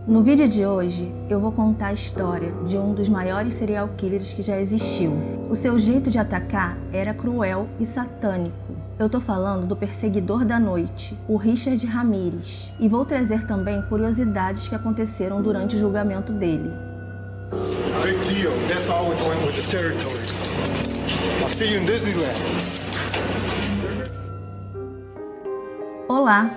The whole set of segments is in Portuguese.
No vídeo de hoje, eu vou contar a história de um dos maiores serial killers que já existiu. O seu jeito de atacar era cruel e satânico. Eu tô falando do perseguidor da noite, o Richard Ramirez, e vou trazer também curiosidades que aconteceram durante o julgamento dele. Big deal. That's always went with the territory. I'll see you in Disneyland. Olá!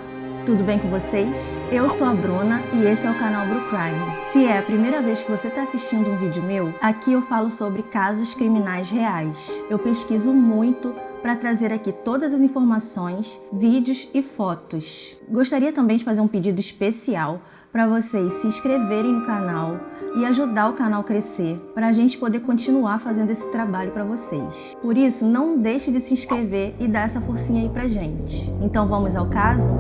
Tudo bem com vocês? Eu sou a Bruna e esse é o canal Bru Crime. Se é a primeira vez que você está assistindo um vídeo meu, aqui eu falo sobre casos criminais reais. Eu pesquiso muito para trazer aqui todas as informações, vídeos e fotos. Gostaria também de fazer um pedido especial para vocês se inscreverem no canal e ajudar o canal a crescer, para a gente poder continuar fazendo esse trabalho para vocês. Por isso, não deixe de se inscrever e dar essa forcinha aí pra gente. Então vamos ao caso?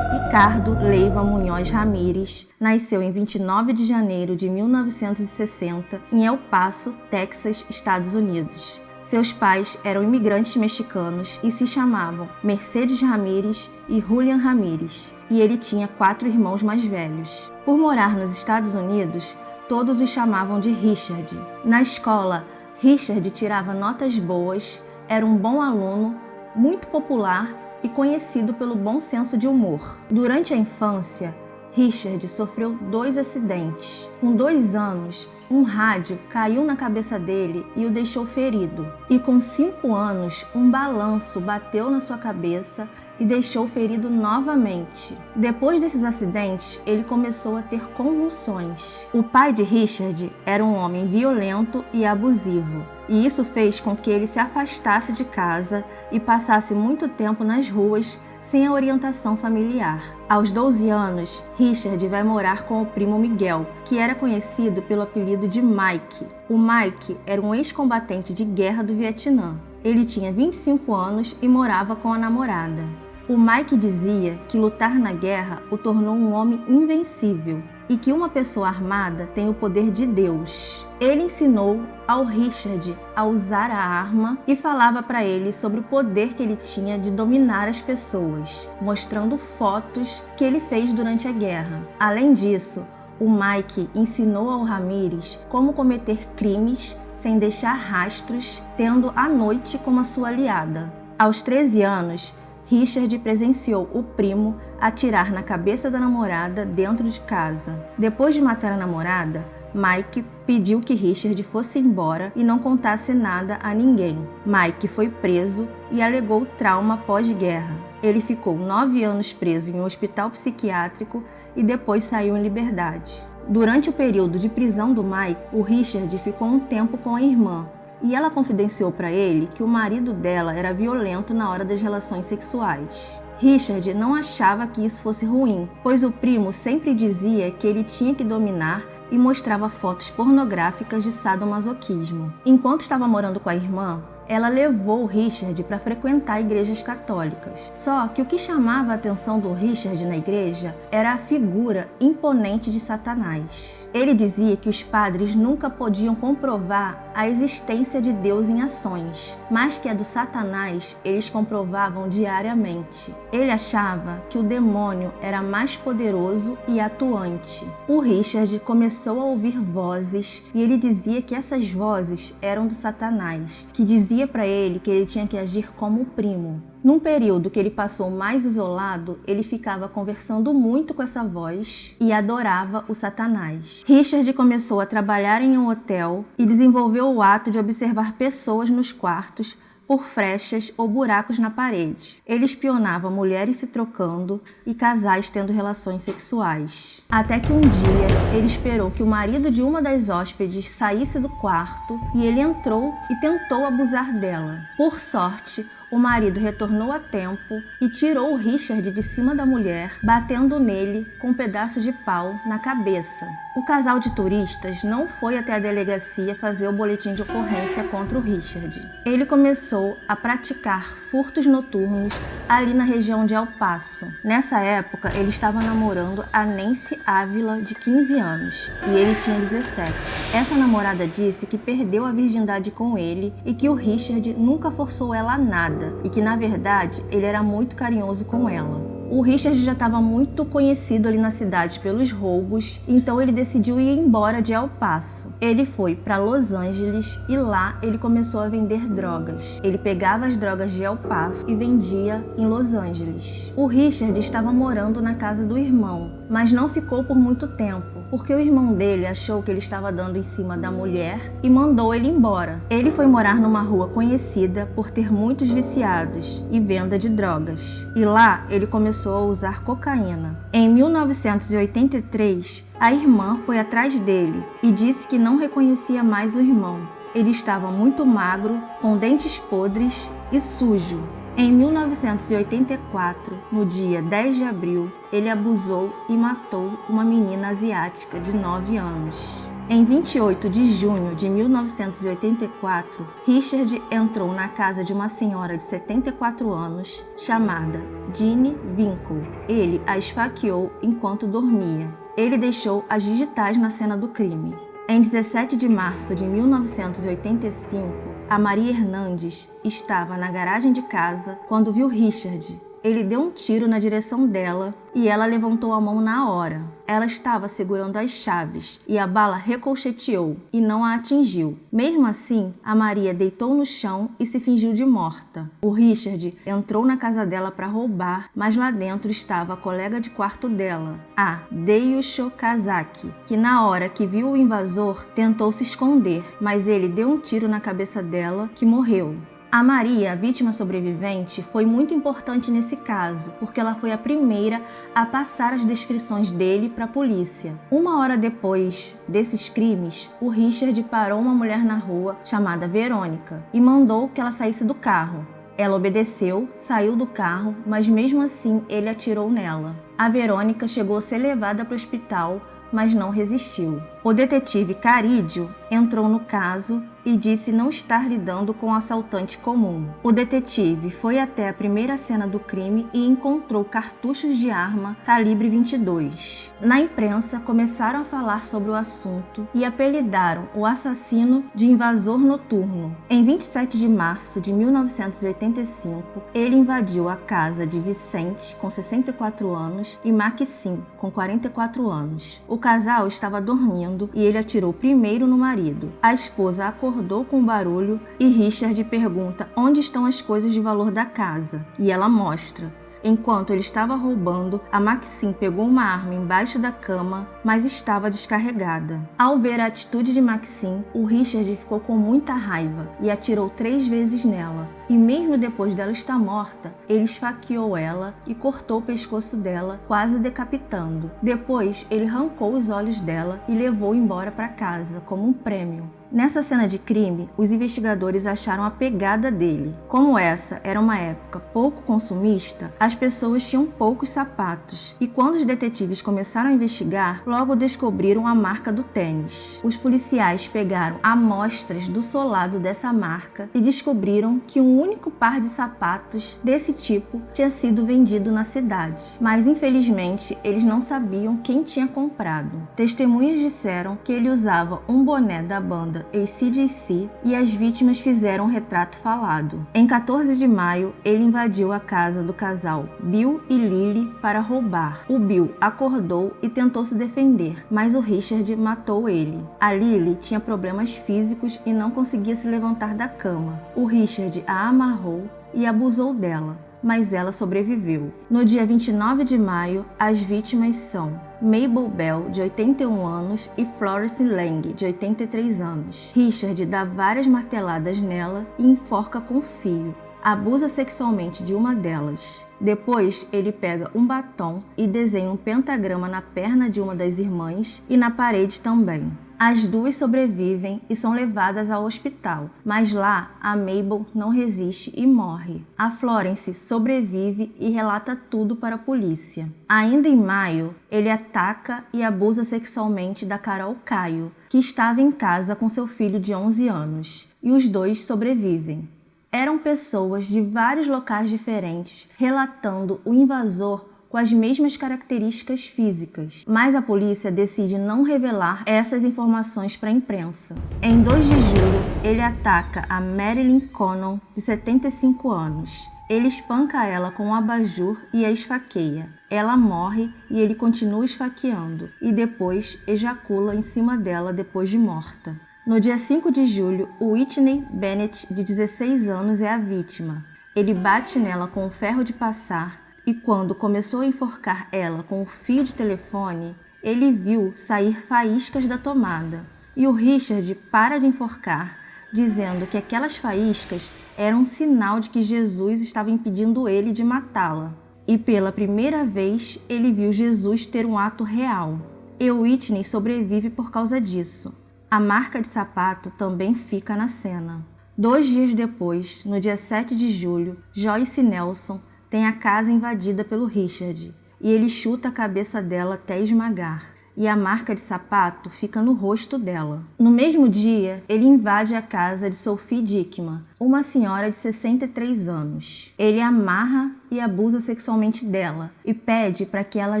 Ricardo Leiva Munhoz Ramirez nasceu em 29 de janeiro de 1960 em El Paso, Texas, Estados Unidos. Seus pais eram imigrantes mexicanos e se chamavam Mercedes Ramirez e Julian Ramirez, e ele tinha 4 irmãos mais velhos. Por morar nos Estados Unidos, todos o chamavam de Richard. Na escola, Richard tirava notas boas, era um bom aluno, muito popular e conhecido pelo bom senso de humor. Durante a infância, Richard sofreu 2 acidentes. Com 2 anos, um rádio caiu na cabeça dele e o deixou ferido. E com 5 anos, um balanço bateu na sua cabeça e deixou ferido novamente. Depois desses acidentes, ele começou a ter convulsões. O pai de Richard era um homem violento e abusivo, e isso fez com que ele se afastasse de casa e passasse muito tempo nas ruas sem a orientação familiar. Aos 12 anos, Richard vai morar com o primo Miguel, que era conhecido pelo apelido de Mike. O Mike era um ex-combatente de guerra do Vietnã. Ele tinha 25 anos e morava com a namorada. O Mike dizia que lutar na guerra o tornou um homem invencível e que uma pessoa armada tem o poder de Deus. Ele ensinou ao Richard a usar a arma e falava para ele sobre o poder que ele tinha de dominar as pessoas, mostrando fotos que ele fez durante a guerra. Além disso, o Mike ensinou ao Ramirez como cometer crimes sem deixar rastros, tendo a noite como a sua aliada. Aos 13 anos, Richard presenciou o primo atirar na cabeça da namorada dentro de casa. Depois de matar a namorada, Mike pediu que Richard fosse embora e não contasse nada a ninguém. Mike foi preso e alegou trauma pós-guerra. Ele ficou 9 anos preso em um hospital psiquiátrico e depois saiu em liberdade. Durante o período de prisão do Mike, o Richard ficou um tempo com a irmã, e ela confidenciou para ele que o marido dela era violento na hora das relações sexuais. Richard não achava que isso fosse ruim, pois o primo sempre dizia que ele tinha que dominar e mostrava fotos pornográficas de sadomasoquismo. Enquanto estava morando com a irmã, ela levou o Richard para frequentar igrejas católicas. Só que o que chamava a atenção do Richard na igreja era a figura imponente de Satanás. Ele dizia que os padres nunca podiam comprovar a existência de Deus em ações, mas que a do Satanás eles comprovavam diariamente. Ele achava que o demônio era mais poderoso e atuante. O Richard começou a ouvir vozes e ele dizia que essas vozes eram do Satanás, que dizia para ele que ele tinha que agir como o primo. Num período que ele passou mais isolado, ele ficava conversando muito com essa voz e adorava o Satanás. Richard começou a trabalhar em um hotel e desenvolveu o ato de observar pessoas nos quartos por frechas ou buracos na parede. Ele espionava mulheres se trocando e casais tendo relações sexuais. Até que um dia, ele esperou que o marido de uma das hóspedes saísse do quarto e ele entrou e tentou abusar dela. Por sorte, o marido retornou a tempo e tirou o Richard de cima da mulher, batendo nele com um pedaço de pau na cabeça. O casal de turistas não foi até a delegacia fazer o boletim de ocorrência contra o Richard. Ele começou a praticar furtos noturnos ali na região de El Paso. Nessa época, ele estava namorando a Nancy Ávila, de 15 anos, e ele tinha 17. Essa namorada disse que perdeu a virgindade com ele e que o Richard nunca forçou ela a nada. nada e que, na verdade, ele era muito carinhoso com ela. O Richard já estava muito conhecido ali na cidade pelos roubos, então ele decidiu ir embora de El Paso. Ele foi para Los Angeles e lá ele começou a vender drogas. Ele pegava as drogas de El Paso e vendia em Los Angeles. O Richard estava morando na casa do irmão, mas não ficou por muito tempo, porque o irmão dele achou que ele estava dando em cima da mulher e mandou ele embora. Ele foi morar numa rua conhecida por ter muitos viciados e venda de drogas. E lá ele começou a usar cocaína. Em 1983, a irmã foi atrás dele e disse que não reconhecia mais o irmão. Ele estava muito magro, com dentes podres e sujo. Em 1984, no dia 10 de abril, ele abusou e matou uma menina asiática de 9 anos. Em 28 de junho de 1984, Richard entrou na casa de uma senhora de 74 anos chamada Jeanne Winkle. Ele a esfaqueou enquanto dormia. Ele deixou as digitais na cena do crime. Em 17 de março de 1985, a Maria Hernandes estava na garagem de casa quando viu Richard. Ele deu um tiro na direção dela e ela levantou a mão na hora. Ela estava segurando as chaves e a bala ricocheteou e não a atingiu. Mesmo assim, a Maria deitou no chão e se fingiu de morta. O Richard entrou na casa dela para roubar, mas lá dentro estava a colega de quarto dela, a Deiyusho Kazaki, que na hora que viu o invasor tentou se esconder, mas ele deu um tiro na cabeça dela, que morreu. A Maria, a vítima sobrevivente, foi muito importante nesse caso, porque ela foi a primeira a passar as descrições dele para a polícia. Uma hora depois desses crimes, o Richard parou uma mulher na rua chamada Verônica e mandou que ela saísse do carro. Ela obedeceu, saiu do carro, mas mesmo assim ele atirou nela. A Verônica chegou a ser levada para o hospital, mas não resistiu. O detetive Carídio entrou no caso e disse não estar lidando com um assaltante comum. O detetive foi até a primeira cena do crime e encontrou cartuchos de arma calibre 22. Na imprensa, começaram a falar sobre o assunto e apelidaram o assassino de invasor noturno. Em 27 de março de 1985, ele invadiu a casa de Vicente, com 64 anos, e Maxim, com 44 anos. O casal estava dormindo e ele atirou primeiro no marido. A esposa acordou com o barulho e Richard pergunta onde estão as coisas de valor da casa, e ela mostra. Enquanto ele estava roubando, a Maxim pegou uma arma embaixo da cama, mas estava descarregada. Ao ver a atitude de Maxim, o Richard ficou com muita raiva e atirou 3 vezes nela. E mesmo depois dela estar morta, ele esfaqueou ela e cortou o pescoço dela, quase decapitando. Depois, ele arrancou os olhos dela e levou embora para casa como um prêmio. Nessa cena de crime, os investigadores acharam a pegada dele. Como essa era uma época pouco consumista, as pessoas tinham poucos sapatos. E quando os detetives começaram a investigar, logo descobriram a marca do tênis. Os policiais pegaram amostras do solado dessa marca e descobriram que um único par de sapatos desse tipo tinha sido vendido na cidade. Mas infelizmente, eles não sabiam quem tinha comprado. Testemunhas disseram que ele usava um boné da banda AC/DC e as vítimas fizeram um retrato falado. Em 14 de maio, ele invadiu a casa do casal Bill e Lily para roubar. O Bill acordou e tentou se defender, mas o Richard matou ele. A Lily tinha problemas físicos e não conseguia se levantar da cama. O Richard a amarrou e abusou dela, mas ela sobreviveu. No dia 29 de maio, as vítimas são Mabel Bell, de 81 anos, e Florence Lang, de 83 anos. Richard dá várias marteladas nela e enforca com fio. Abusa sexualmente de uma delas. Depois, ele pega um batom e desenha um pentagrama na perna de uma das irmãs e na parede também. As duas sobrevivem e são levadas ao hospital, mas lá a Mabel não resiste e morre. A Florence sobrevive e relata tudo para a polícia. Ainda em maio, ele ataca e abusa sexualmente da Carol Caio, que estava em casa com seu filho de 11 anos, e os dois sobrevivem. Eram pessoas de vários locais diferentes relatando o invasor com as mesmas características físicas, mas a polícia decide não revelar essas informações para a imprensa. Em 2 de julho, ele ataca a Marilyn Connon, de 75 anos. Ele espanca ela com um abajur e a esfaqueia. Ela morre e ele continua esfaqueando, e depois ejacula em cima dela depois de morta. No dia 5 de julho, Whitney Bennett, de 16 anos, é a vítima. Ele bate nela com um ferro de passar e quando começou a enforcar ela com o fio de telefone, ele viu sair faíscas da tomada. E o Richard para de enforcar, dizendo que aquelas faíscas eram um sinal de que Jesus estava impedindo ele de matá-la. E pela primeira vez, ele viu Jesus ter um ato real. E Whitney sobrevive por causa disso. A marca de sapato também fica na cena. 2 dias depois, no dia 7 de julho, Joyce Nelson tem a casa invadida pelo Richard e ele chuta a cabeça dela até esmagar. E a marca de sapato fica no rosto dela. No mesmo dia, ele invade a casa de Sophie Dickman, uma senhora de 63 anos. Ele amarra e abusa sexualmente dela e pede para que ela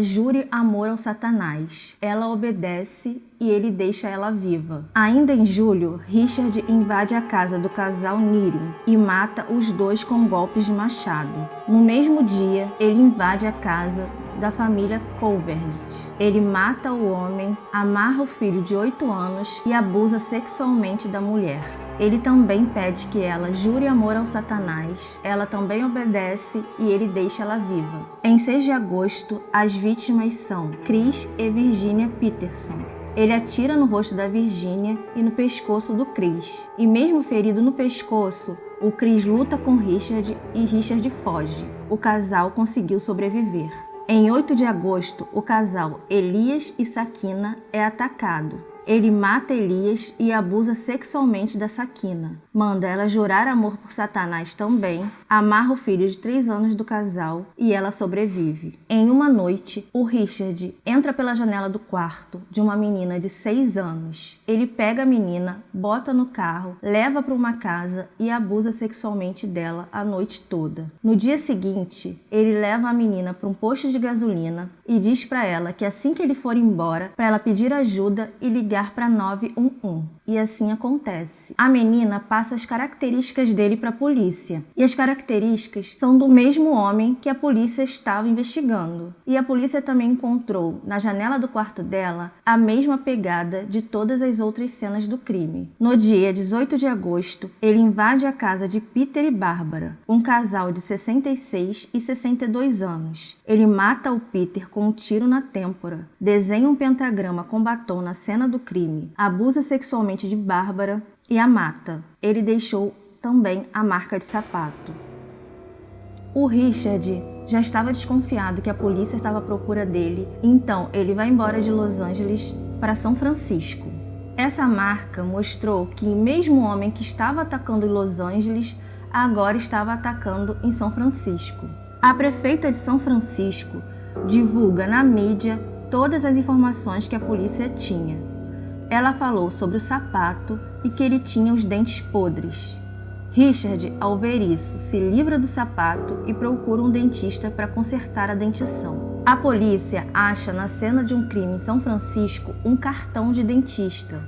jure amor ao Satanás. Ela obedece e ele deixa ela viva. Ainda em julho, Richard invade a casa do casal Nearing e mata os dois com golpes de machado. No mesmo dia, ele invade a casa da família Colbert. Ele mata o homem, amarra o filho de 8 anos e abusa sexualmente da mulher. Ele também pede que ela jure amor ao Satanás, ela também obedece e ele deixa ela viva. Em 6 de agosto, as vítimas são Chris e Virginia Peterson. Ele atira no rosto da Virginia e no pescoço do Chris. E mesmo ferido no pescoço, o Chris luta com Richard e Richard foge. O casal conseguiu sobreviver. Em 8 de agosto, o casal Elias e Sakina é atacado. Ele mata Elias e abusa sexualmente da Sakina. Manda ela jurar amor por Satanás também, amarra o filho de 3 anos do casal e ela sobrevive. Em uma noite, o Richard entra pela janela do quarto de uma menina de 6 anos. Ele pega a menina, bota no carro, leva para uma casa e abusa sexualmente dela a noite toda. No dia seguinte, ele leva a menina para um posto de gasolina e diz para ela que assim que ele for embora, para ela pedir ajuda e ligar para 911. E assim acontece. A menina passa as características dele para a polícia. E as características são do mesmo homem que a polícia estava investigando. E a polícia também encontrou na janela do quarto dela a mesma pegada de todas as outras cenas do crime. No dia 18 de agosto, ele invade a casa de Peter e Bárbara, um casal de 66 e 62 anos. Ele mata o Peter com um tiro na têmpora, desenha um pentagrama com batom na cena do crime, abusa sexualmente de Bárbara e a mata. Ele deixou também a marca de sapato. O Richard já estava desconfiado que a polícia estava à procura dele, então ele vai embora de Los Angeles para São Francisco. Essa marca mostrou que mesmo o homem que estava atacando em Los Angeles agora estava atacando em São Francisco. A prefeita de São Francisco divulga na mídia todas as informações que a polícia tinha. Ela falou sobre o sapato e que ele tinha os dentes podres. Richard, ao ver isso, se livra do sapato e procura um dentista para consertar a dentição. A polícia acha na cena de um crime em São Francisco um cartão de dentista.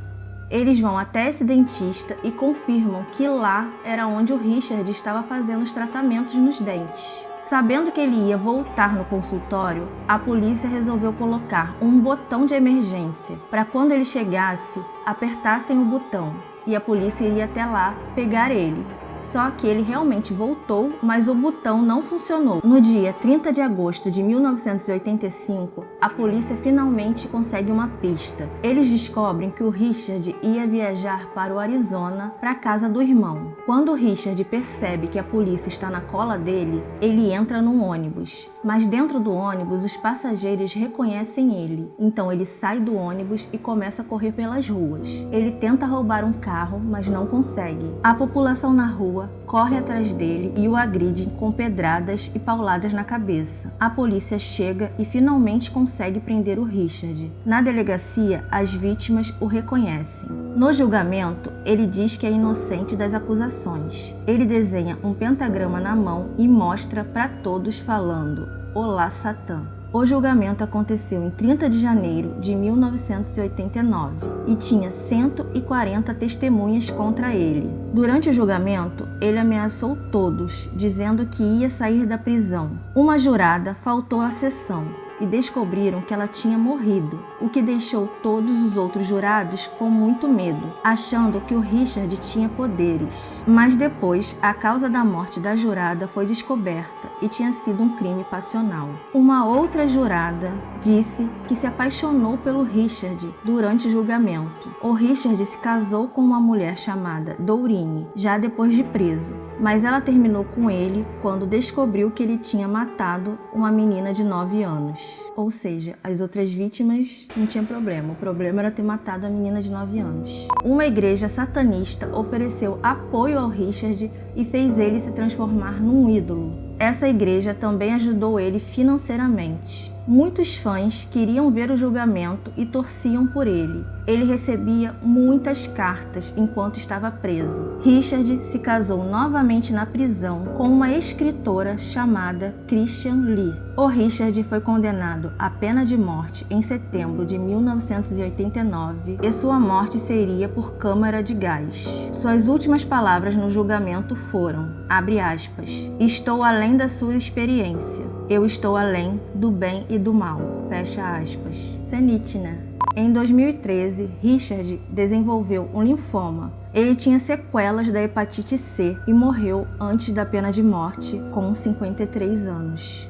Eles vão até esse dentista e confirmam que lá era onde o Richard estava fazendo os tratamentos nos dentes. Sabendo que ele ia voltar no consultório, a polícia resolveu colocar um botão de emergência para quando ele chegasse, apertassem o botão e a polícia iria até lá pegar ele. Só que ele realmente voltou, mas o botão não funcionou. No dia 30 de agosto de 1985, a polícia finalmente consegue uma pista. Eles descobrem que o Richard ia viajar para o Arizona, para a casa do irmão. Quando o Richard percebe que a polícia está na cola dele, ele entra num ônibus. Mas dentro do ônibus, os passageiros reconhecem ele. Então ele sai do ônibus e começa a correr pelas ruas. Ele tenta roubar um carro, mas não consegue. A população na rua corre atrás dele e o agride com pedradas e pauladas na cabeça. A polícia chega e finalmente consegue prender o Richard. Na delegacia, as vítimas o reconhecem. No julgamento, ele diz que é inocente das acusações. Ele desenha um pentagrama na mão e mostra para todos falando: "Olá, Satã". O julgamento aconteceu em 30 de janeiro de 1989 e tinha 140 testemunhas contra ele. Durante o julgamento, ele ameaçou todos, dizendo que ia sair da prisão. Uma jurada faltou à sessão e descobriram que ela tinha morrido, o que deixou todos os outros jurados com muito medo, achando que o Richard tinha poderes. Mas depois, a causa da morte da jurada foi descoberta e tinha sido um crime passional. Uma outra jurada disse que se apaixonou pelo Richard durante o julgamento. O Richard se casou com uma mulher chamada Dorine, já depois de preso, mas ela terminou com ele quando descobriu que ele tinha matado uma menina de 9 anos. Ou seja, as outras vítimas não tinham problema, o problema era ter matado a menina de 9 anos. Uma igreja satanista ofereceu apoio ao Richard e fez ele se transformar num ídolo. Essa igreja também ajudou ele financeiramente. Muitos fãs queriam ver o julgamento e torciam por ele. Ele recebia muitas cartas enquanto estava preso. Richard se casou novamente na prisão com uma escritora chamada Christian Lee. O Richard foi condenado à pena de morte em setembro de 1989 e sua morte seria por câmara de gás. Suas últimas palavras no julgamento foram, abre aspas, "Estou além da sua experiência. Eu estou além do bem e do mal." Fecha aspas. Isso é Nietzsche, né? Em 2013, Richard desenvolveu um linfoma. Ele tinha sequelas da hepatite C e morreu antes da pena de morte, com 53 anos.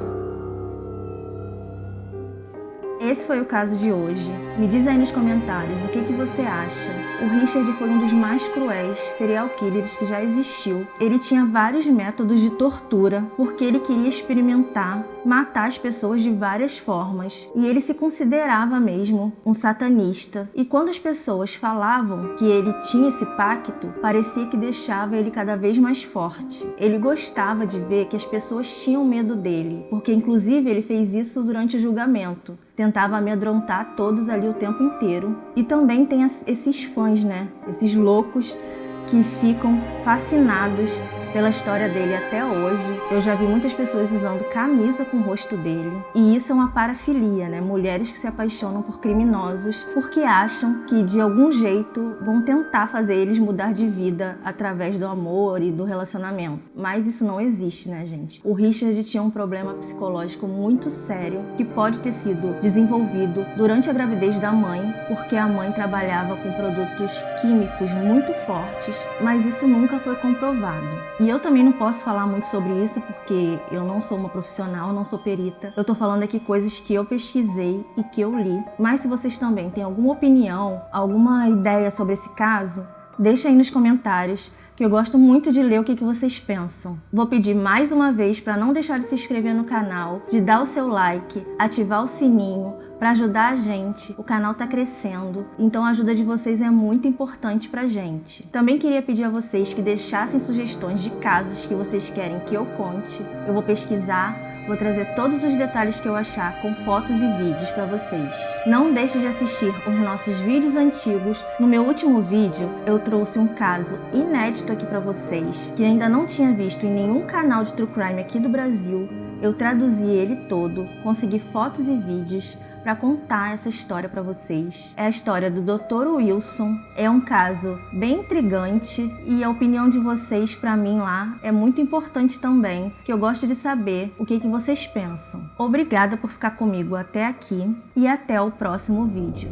Esse foi o caso de hoje. Me diz aí nos comentários o que você acha. O Richard foi um dos mais cruéis serial killers que já existiu. Ele tinha vários métodos de tortura porque ele queria experimentar matar as pessoas de várias formas. E ele se considerava mesmo um satanista. E quando as pessoas falavam que ele tinha esse pacto, parecia que deixava ele cada vez mais forte. Ele gostava de ver que as pessoas tinham medo dele, porque inclusive ele fez isso durante o julgamento. Tentava amedrontar todos ali o tempo inteiro. E também tem esses fãs, né? Esses loucos que ficam fascinados pela história dele até hoje. Eu já vi muitas pessoas usando camisa com o rosto dele. E isso é uma parafilia, né? Mulheres que se apaixonam por criminosos porque acham que de algum jeito vão tentar fazer eles mudar de vida através do amor e do relacionamento. Mas isso não existe, né, gente? O Richard tinha um problema psicológico muito sério que pode ter sido desenvolvido durante a gravidez da mãe, porque a mãe trabalhava com produtos químicos muito fortes, mas isso nunca foi comprovado. E eu também não posso falar muito sobre isso porque eu não sou uma profissional, não sou perita. Eu tô falando aqui coisas que eu pesquisei e que eu li. Mas se vocês também têm alguma opinião, alguma ideia sobre esse caso, deixa aí nos comentários, que eu gosto muito de ler o que vocês pensam. Vou pedir mais uma vez para não deixar de se inscrever no canal, de dar o seu like, ativar o sininho, para ajudar a gente. O canal tá crescendo, então a ajuda de vocês é muito importante pra gente. Também queria pedir a vocês que deixassem sugestões de casos que vocês querem que eu conte. Eu vou pesquisar, vou trazer todos os detalhes que eu achar com fotos e vídeos para vocês. Não deixe de assistir os nossos vídeos antigos. No meu último vídeo, eu trouxe um caso inédito aqui para vocês, que ainda não tinha visto em nenhum canal de True Crime aqui do Brasil. Eu traduzi ele todo, consegui fotos e vídeos para contar essa história para vocês. É a história do Dr. Wilson. É um caso bem intrigante e a opinião de vocês para mim lá é muito importante também, que eu gosto de saber o que vocês pensam. Obrigada por ficar comigo até aqui e até o próximo vídeo.